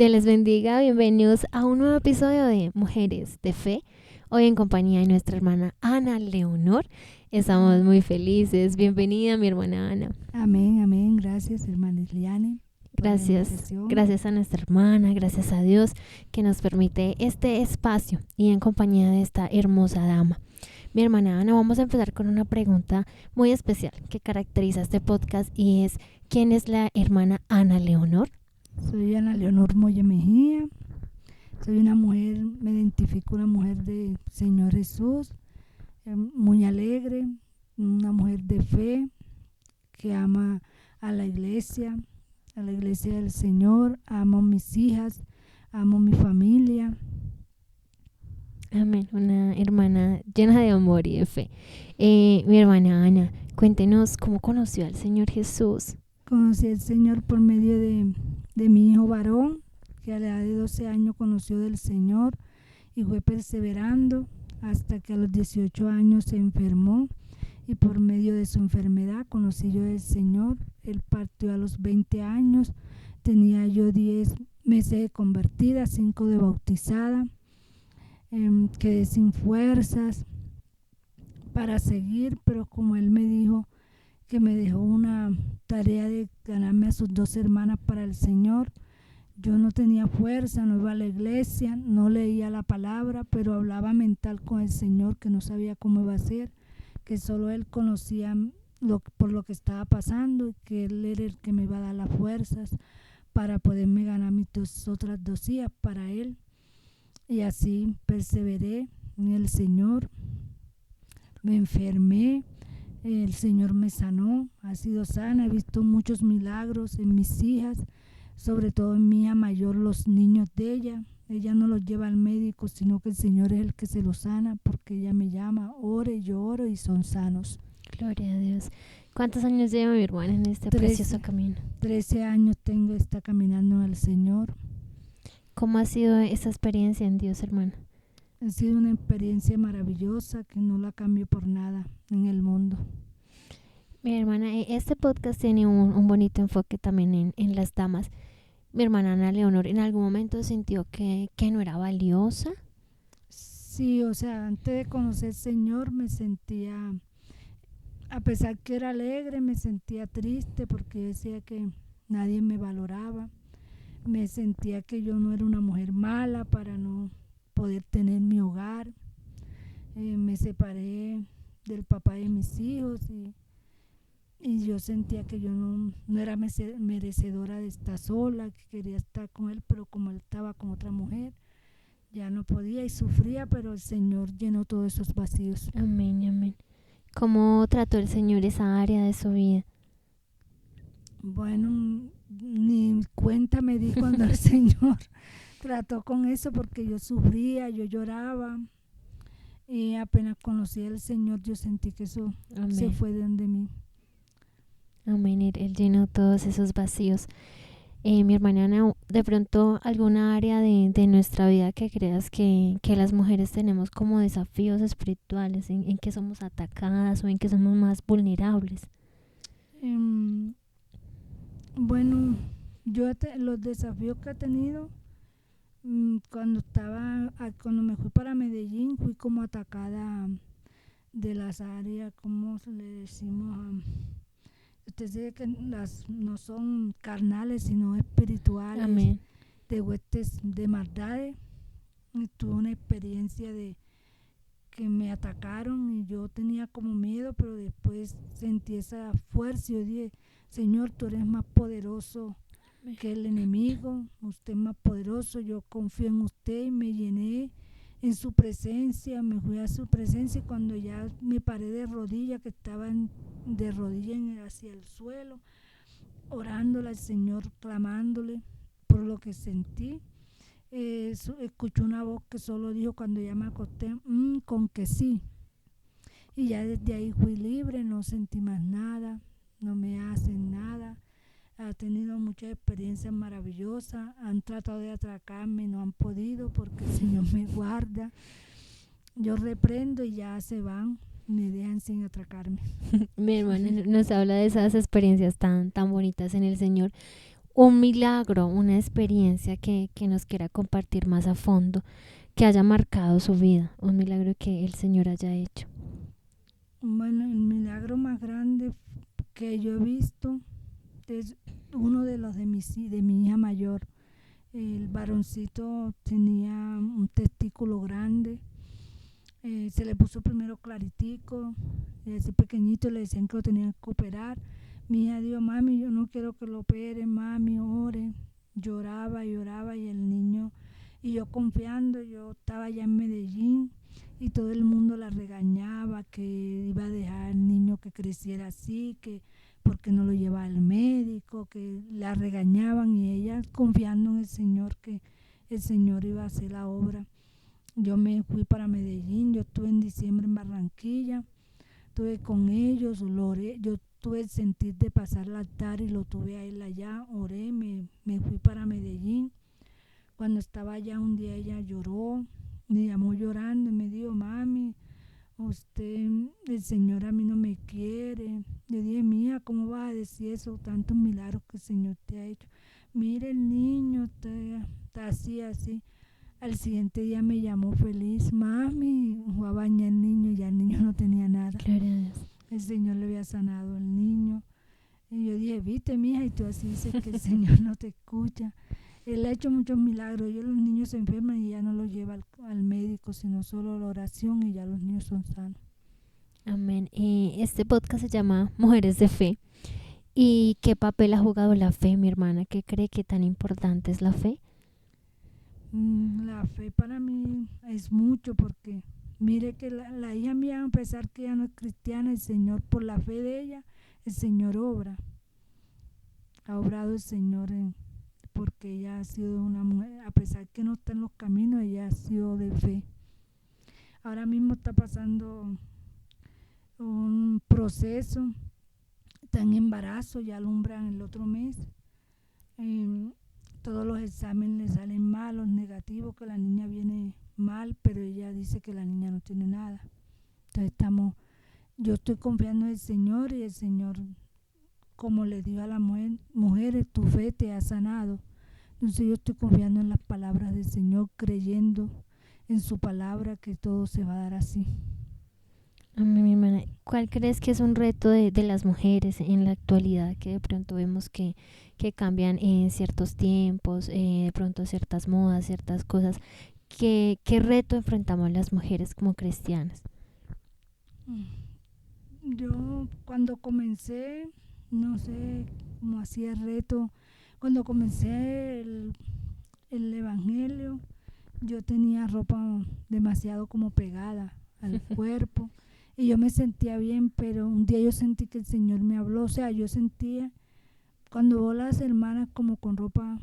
Dios les bendiga, bienvenidos a un nuevo episodio de Mujeres de Fe. Hoy en compañía de nuestra hermana Ana Leonor. Estamos muy felices. Bienvenida, mi hermana Ana. Amén, amén. Gracias, hermana Eliane. Gracias a nuestra hermana, gracias a Dios que nos permite este espacio y en compañía de esta hermosa dama. Mi hermana Ana, vamos a empezar con una pregunta muy especial que caracteriza este podcast y es: ¿quién es la hermana Ana Leonor? Soy Ana Leonor Moya Mejía. Soy una mujer, me identifico una mujer del Señor Jesús, muy alegre, una mujer de fe que ama a la iglesia del Señor, amo a mis hijas, amo a mi familia. Amén, una hermana llena de amor y de fe. Mi hermana Ana, cuéntenos cómo conoció al Señor Jesús. Conocí al Señor por medio de mi hijo varón, que a la edad de 12 años conoció del Señor y fue perseverando hasta que a los 18 años se enfermó, y por medio de su enfermedad conocí yo del Señor. Él partió a los 20 años, tenía yo 10 meses de convertida, 5 de bautizada. Quedé sin fuerzas para seguir, pero como él me dijo que me dejó una tarea de ganarme a sus 2 hermanas para el Señor, yo no tenía fuerza, no iba a la iglesia, no leía la palabra, pero hablaba mental con el Señor, que no sabía cómo iba a ser, que solo Él conocía por lo que estaba pasando, y que Él era el que me iba a dar las fuerzas para poderme ganar mis otras 2 hijas para Él. Y así perseveré en el Señor. Me enfermé, el Señor me sanó, ha sido sana, he visto muchos milagros en mis hijas, sobre todo en mi hija mayor, los niños de ella. Ella no los lleva al médico, sino que el Señor es el que se los sana, porque ella me llama, ore, yo oro y son sanos. Gloria a Dios. ¿Cuántos años lleva mi hermana en este precioso camino? 13 años tengo, está caminando al Señor. ¿Cómo ha sido esa experiencia en Dios, hermana? Ha sido una experiencia maravillosa que no la cambio por nada en el mundo. Mi hermana, este podcast tiene un bonito enfoque también en las damas. Mi hermana Ana Leonor, ¿en algún momento sintió que no era valiosa? Sí, o sea, antes de conocer al Señor me sentía, a pesar que era alegre, me sentía triste porque decía que nadie me valoraba. Me sentía que yo no era una mujer mala para no poder tener mi hogar. Me separé del papá de mis hijos y yo sentía que yo no era merecedora de estar sola, que quería estar con él, pero como él estaba con otra mujer, ya no podía y sufría, pero el Señor llenó todos esos vacíos. Amén, amén. ¿Cómo trató el Señor esa área de su vida? Bueno, ni cuenta me di cuando el Señor trató con eso, porque yo sufría, yo lloraba, y apenas conocí al Señor yo sentí que eso Amén. se fue de mí. Amén, él llenó todos esos vacíos. Mi hermana Ana, de pronto alguna área de nuestra vida que creas que las mujeres tenemos como desafíos espirituales, en que somos atacadas o en que somos más vulnerables. Bueno, los desafíos que he tenido, cuando me fui para Medellín, fui como atacada de las áreas, como le decimos, usted sabe que las no son carnales, sino espirituales. Amén. De huestes de maldades. Tuve una experiencia de que me atacaron y yo tenía como miedo, pero después sentí esa fuerza y yo dije: Señor, tú eres más poderoso que el enemigo, usted es más poderoso, yo confío en usted, y me llené en su presencia, me fui a su presencia, y cuando ya me paré de rodillas, que estaba de rodillas hacia el suelo, orándole al Señor, clamándole por lo que sentí, escuché una voz que solo dijo cuando ya me acosté: con que sí. Y ya desde ahí fui libre, no sentí más nada, no me hacen nada. Ha tenido muchas experiencias maravillosas, han tratado de atracarme, no han podido, porque el Señor me guarda. Yo reprendo y ya se van, me dejan sin atracarme. Mi hermana nos habla de esas experiencias tan bonitas en el Señor. un milagro, una experiencia que nos quiera compartir más a fondo, que haya marcado su vida, un milagro que el Señor haya hecho. Bueno, el milagro más grande que yo he visto es uno de los de mi hija mayor. El varoncito tenía un testículo grande, se le puso primero claritico, y así pequeñito, le decían que lo tenían que operar. Mi hija dijo, mami, yo no quiero que lo operen, mami, ore. Lloraba y el niño, y yo confiando, yo estaba allá en Medellín y todo el mundo la regañaba que iba a dejar al niño que creciera así, que porque no lo llevaba al médico, que la regañaban, y ella confiando en el Señor, que el Señor iba a hacer la obra. Yo me fui para Medellín, yo estuve en diciembre en Barranquilla, estuve con ellos, lo oré, yo tuve el sentir de pasar el altar y lo tuve a él allá, oré, me fui para Medellín. Cuando estaba allá un día ella lloró, me llamó llorando y me dijo, mami, usted, el Señor a mí no me quiere. Le dije, mía, ¿cómo vas a decir eso? Tantos milagros que el Señor te ha hecho. Mire, el niño está así, así. Al siguiente día me llamó feliz, mami, fue a bañar el niño y ya el niño no tenía nada. Gloria a Dios. El Señor le había sanado al niño. Y yo dije, viste, mija, y tú así dices que el Señor no te escucha. Él ha hecho muchos milagros. Ellos, los niños se enferman y ya no los lleva al médico, sino solo la oración, y ya los niños son sanos. Amén. Este podcast se llama Mujeres de Fe. ¿Y qué papel ha jugado la fe, mi hermana? ¿Qué cree que tan importante es la fe? La fe para mí es mucho, porque mire que la hija mía, a pesar que ella no es cristiana, el Señor, por la fe de ella, el Señor obra. Ha obrado el Señor porque ella ha sido una mujer, a pesar que no está en los caminos, ella ha sido de fe. Ahora mismo está pasando un proceso, está en embarazo, ya alumbran el otro mes. Todos los exámenes le salen malos, negativos, que la niña viene mal, pero ella dice que la niña no tiene nada. Entonces yo estoy confiando en el Señor, y el Señor, como le digo a las mujeres, tu fe te ha sanado. Entonces yo estoy confiando en las palabras del Señor, creyendo en su palabra, que todo se va a dar así. Amén, mi hermana. ¿Cuál crees que es un reto de las mujeres en la actualidad, que de pronto vemos que cambian en ciertos tiempos, de pronto ciertas modas, ciertas cosas? ¿Qué reto enfrentamos las mujeres como cristianas? Yo cuando comencé, no sé cómo hacía el reto, cuando comencé el evangelio, yo tenía ropa demasiado como pegada al cuerpo, y yo me sentía bien, pero un día yo sentí que el Señor me habló. O sea, yo sentía, cuando veo las hermanas como con ropa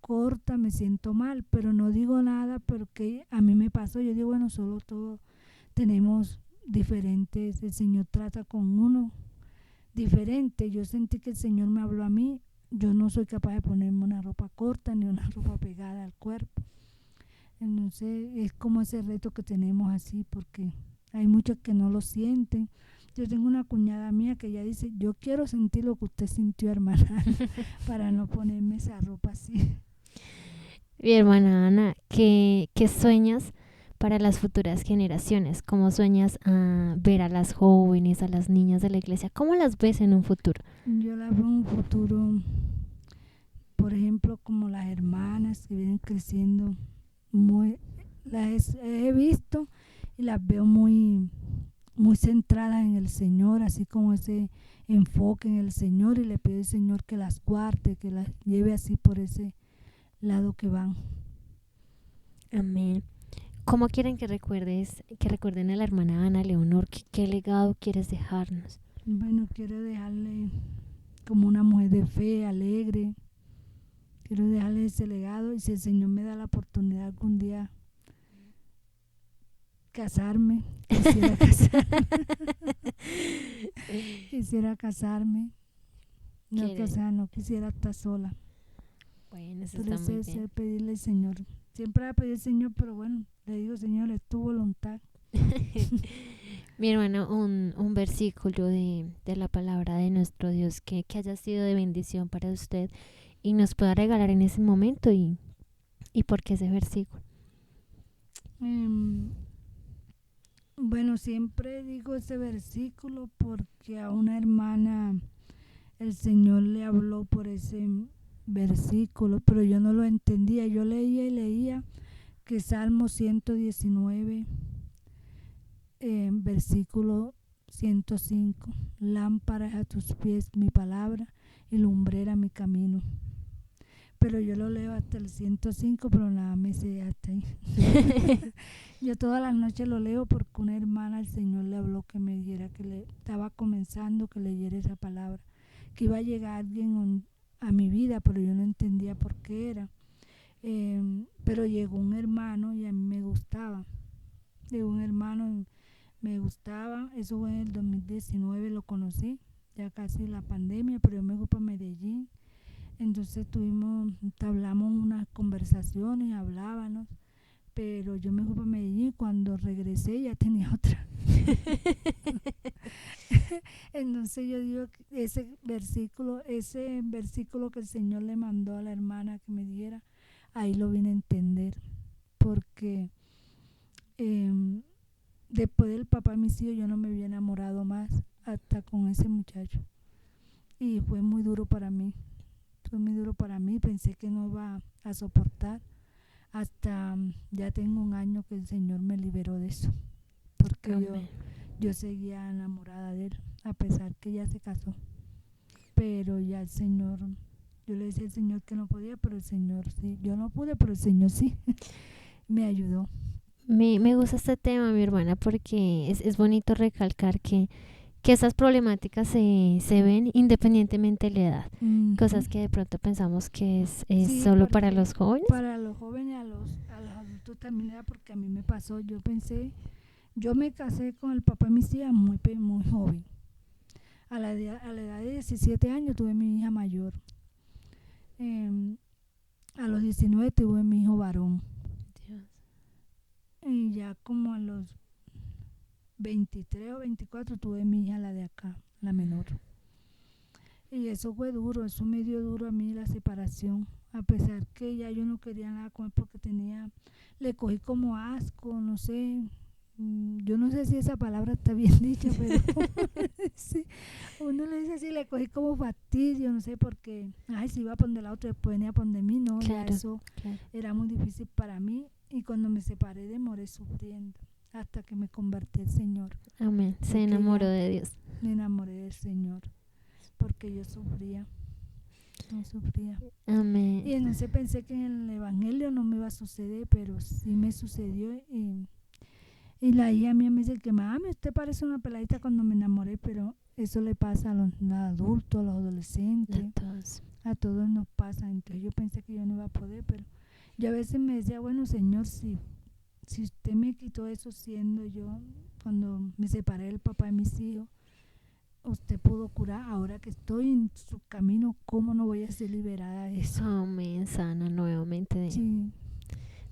corta, me siento mal, pero no digo nada, porque a mí me pasó. Yo digo, bueno, solo todos tenemos diferentes, el Señor trata con uno diferente. Yo sentí que el Señor me habló a mí. Yo no soy capaz de ponerme una ropa corta ni una ropa pegada al cuerpo. Entonces es como ese reto que tenemos así, porque hay muchos que no lo sienten. Yo tengo una cuñada mía que ella dice, yo quiero sentir lo que usted sintió, hermana, para no ponerme esa ropa así. Mi hermana Ana, ¿qué sueñas para las futuras generaciones? ¿Cómo sueñas ver a las jóvenes, a las niñas de la iglesia? ¿Cómo las ves en un futuro? Yo la veo en un futuro, por ejemplo, como las hermanas que vienen creciendo, las he visto y las veo muy centradas en el Señor, así como ese enfoque en el Señor, y le pido al Señor que las guarde, que las lleve así por ese lado que van. Amén. ¿Cómo quieren que recuerden a la hermana Ana Leonor? ¿Qué legado quieres dejarnos? Bueno, quiero dejarle como una mujer de fe, alegre. Quiero dejarle ese legado, y si el Señor me da la oportunidad algún día casarme, quisiera casarme. No quisiera estar sola. Bueno, eso Pero está muy bien. pedirle al Señor. Siempre va a pedir al Señor, pero bueno, le digo, Señor, es tu voluntad. Mi hermano, un versículo de la palabra de nuestro Dios que haya sido de bendición para usted y nos pueda regalar en ese momento y por qué ese versículo. Bueno, siempre digo ese versículo porque a una hermana el Señor le habló por ese versículo, pero yo no lo entendía. Yo leía y leía que Salmo 119, versículo 105, lámpara a tus pies mi palabra y lumbrera mi camino. Pero yo lo leo hasta el 105, pero nada me sé hasta ahí. Yo todas las noches lo leo porque una hermana, el Señor le habló que me dijera que le estaba comenzando, que leyera esa palabra, que iba a llegar alguien a mi vida, pero yo no entendía por qué era. Pero llegó un hermano y a mí me gustaba. Llegó un hermano y me gustaba. Eso fue en el 2019, lo conocí, ya casi la pandemia, pero yo me fui para Medellín. Entonces hablamos unas conversaciones, hablábamos, pero yo me fui para Medellín. Cuando regresé ya tenía otra. Entonces yo digo que ese versículo que el Señor le mandó a la hermana que me diera, ahí lo vine a entender, porque después del papá de mis hijos yo no me había enamorado más hasta con ese muchacho, y fue muy duro para mí. Pensé que no iba a soportar. Hasta ya tengo un año que el Señor me liberó de eso, porque yo seguía enamorada de él, a pesar que ya se casó. Pero ya el Señor, yo le decía al Señor que no podía, pero el Señor sí. Yo no pude, pero el Señor sí me ayudó. Me gusta este tema, mi hermana, porque es bonito recalcar que esas problemáticas se ven independientemente de la edad. Cosas que de pronto pensamos que es Sí, solo para los jóvenes. Para los jóvenes, a los adultos también era, porque a mí me pasó. Yo me casé con el papá de mis hijas muy joven. A la edad de 17 años tuve mi hija mayor. A los 19 tuve mi hijo varón. Dios. Y ya como a los 23 o 24 tuve mi hija, la de acá, la menor. Y eso fue duro, eso me dio duro a mí la separación. A pesar que ya yo no quería nada con él porque le cogí como asco, no sé. Yo no sé si esa palabra está bien dicha, pero sí, uno le dice así, le cogí como fastidio, no sé, porque si iba a poner la otra, después venía a poner mí, no, Claro, ya eso era muy difícil para mí. Y cuando me separé demoré sufriendo hasta que me convertí al Señor. Amén. Se enamoró de Dios. Me enamoré del Señor porque yo sufría. Amén. Y entonces pensé que en el Evangelio no me iba a suceder, pero sí me sucedió. Y la hija mía me dice que mami, usted parece una peladita cuando me enamoré, pero eso le pasa a los adultos, a los adolescentes, a todos nos pasa. Entonces yo pensé que yo no iba a poder, pero yo a veces me decía, bueno, Señor, si usted me quitó eso siendo yo, cuando me separé del papá de mis hijos, usted pudo curar. Ahora que estoy en su camino, ¿cómo no voy a ser liberada de eso? Amén. Sana nuevamente de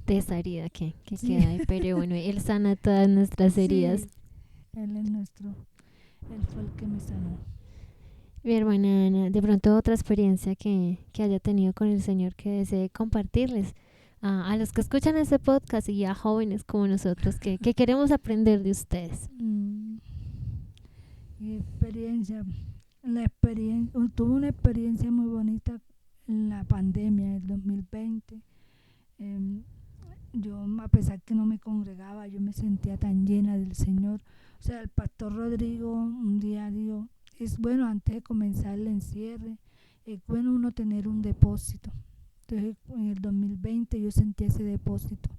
esa herida que Sí. queda ahí. Pero bueno, Él sana todas nuestras heridas. Sí, Él fue el que me sanó. Mi hermana Ana, de pronto otra experiencia que haya tenido con el Señor que desee compartirles a los que escuchan este podcast y a jóvenes como nosotros que queremos aprender de ustedes. Mi experiencia, tuve una experiencia muy bonita en la pandemia del 2020. Yo, a pesar que no me congregaba, yo me sentía tan llena del Señor. O sea, el pastor Rodrigo un día dijo, es bueno antes de comenzar el encierre, es bueno uno tener un depósito. Entonces en el 2020 yo sentí ese depósito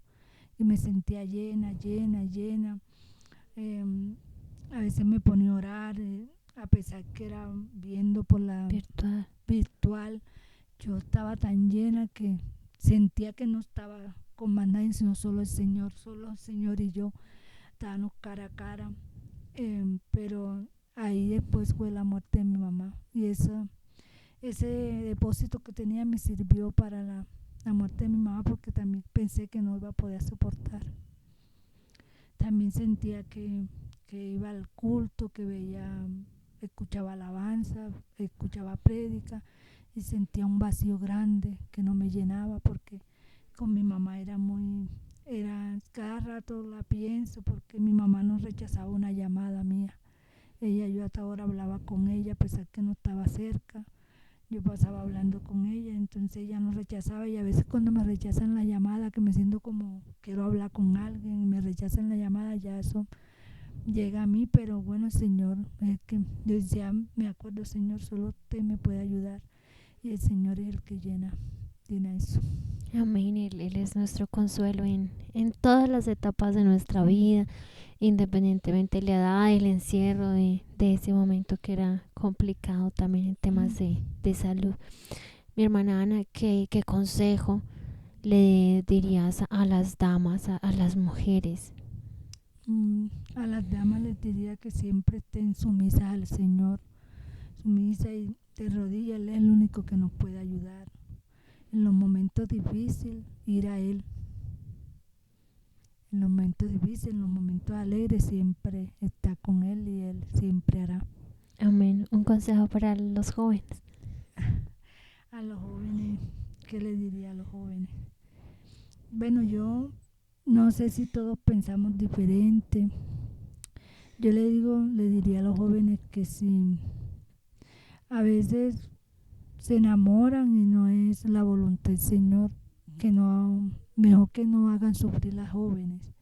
y me sentía llena. A veces me ponía a orar, a pesar que era viendo por la virtual. Yo estaba tan llena que sentía que no estaba con más nadie, sino solo el Señor y yo. Estábamos cara a cara. Pero ahí después fue la muerte de mi mamá. Y ese depósito que tenía me sirvió para la muerte de mi mamá, porque también pensé que no iba a poder soportar. También sentía que iba al culto, que escuchaba alabanza, escuchaba prédica, y sentía un vacío grande que no me llenaba, porque con mi mamá cada rato la pienso, porque mi mamá no rechazaba una llamada mía. Yo hasta ahora hablaba con ella a pesar que no estaba cerca. Yo pasaba hablando con ella, entonces ella no rechazaba, y a veces cuando me rechazan la llamada, que me siento como quiero hablar con alguien y me rechazan la llamada, ya eso llega a mí. Pero bueno, Señor, es que yo decía, me acuerdo, Señor, solo usted me puede ayudar, y el Señor es el que llena eso. Amén. Él es nuestro consuelo en todas las etapas de nuestra vida, independientemente de la edad, el encierro de ese momento que era complicado también en temas de salud. Mi hermana Ana, ¿qué consejo le dirías a las damas, a las mujeres? A las damas les diría que siempre estén sumisas al Señor, sumisas y de rodillas. Él es el único que nos puede ayudar. En los momentos difíciles, ir a Él. En los momentos difíciles, en los momentos alegres, siempre está con Él y Él siempre hará. Amén. Un consejo para los jóvenes. A los jóvenes, ¿qué le diría a los jóvenes? Bueno, yo no sé si todos pensamos diferente. Yo le diría a los jóvenes que si a veces se enamoran y no es la voluntad del Señor, mejor que no hagan sufrir las jóvenes,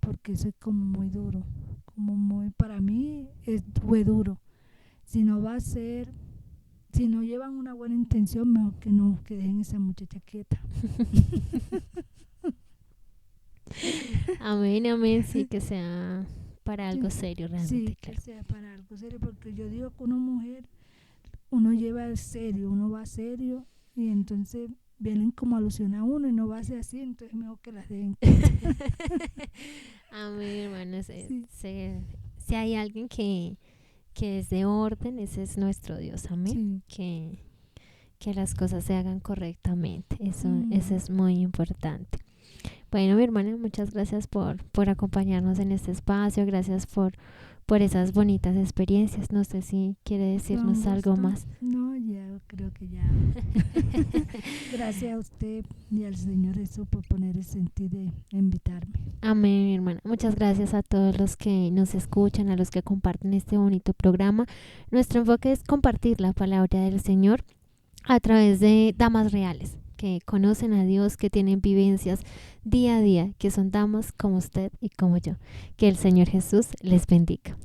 porque eso es como muy duro, para mí fue duro. Si no llevan una buena intención, mejor que no, que dejen esa muchacha quieta. Amén, amén, sí, que sea para algo serio realmente. Sí, claro. Que sea para algo serio, porque yo digo que una mujer, uno lleva serio, uno va serio, y entonces vienen como a alusionar a uno y no va a ser así, entonces mejor que las dejen. Amén, hermano. Si hay alguien que es de orden, ese es nuestro Dios, amén. Sí. Que las cosas se hagan correctamente, eso es muy importante. Bueno, mi hermana, muchas gracias por acompañarnos en este espacio, gracias por esas bonitas experiencias. No sé si quiere decirnos algo más. No, ya creo que ya. Gracias a usted y al Señor Jesús por poner el sentido de invitarme. Amén, mi hermana. Muchas gracias a todos los que nos escuchan, a los que comparten este bonito programa. Nuestro enfoque es compartir la palabra del Señor a través de damas reales, que conocen a Dios, que tienen vivencias día a día, que son damas como usted y como yo. Que el Señor Jesús les bendiga.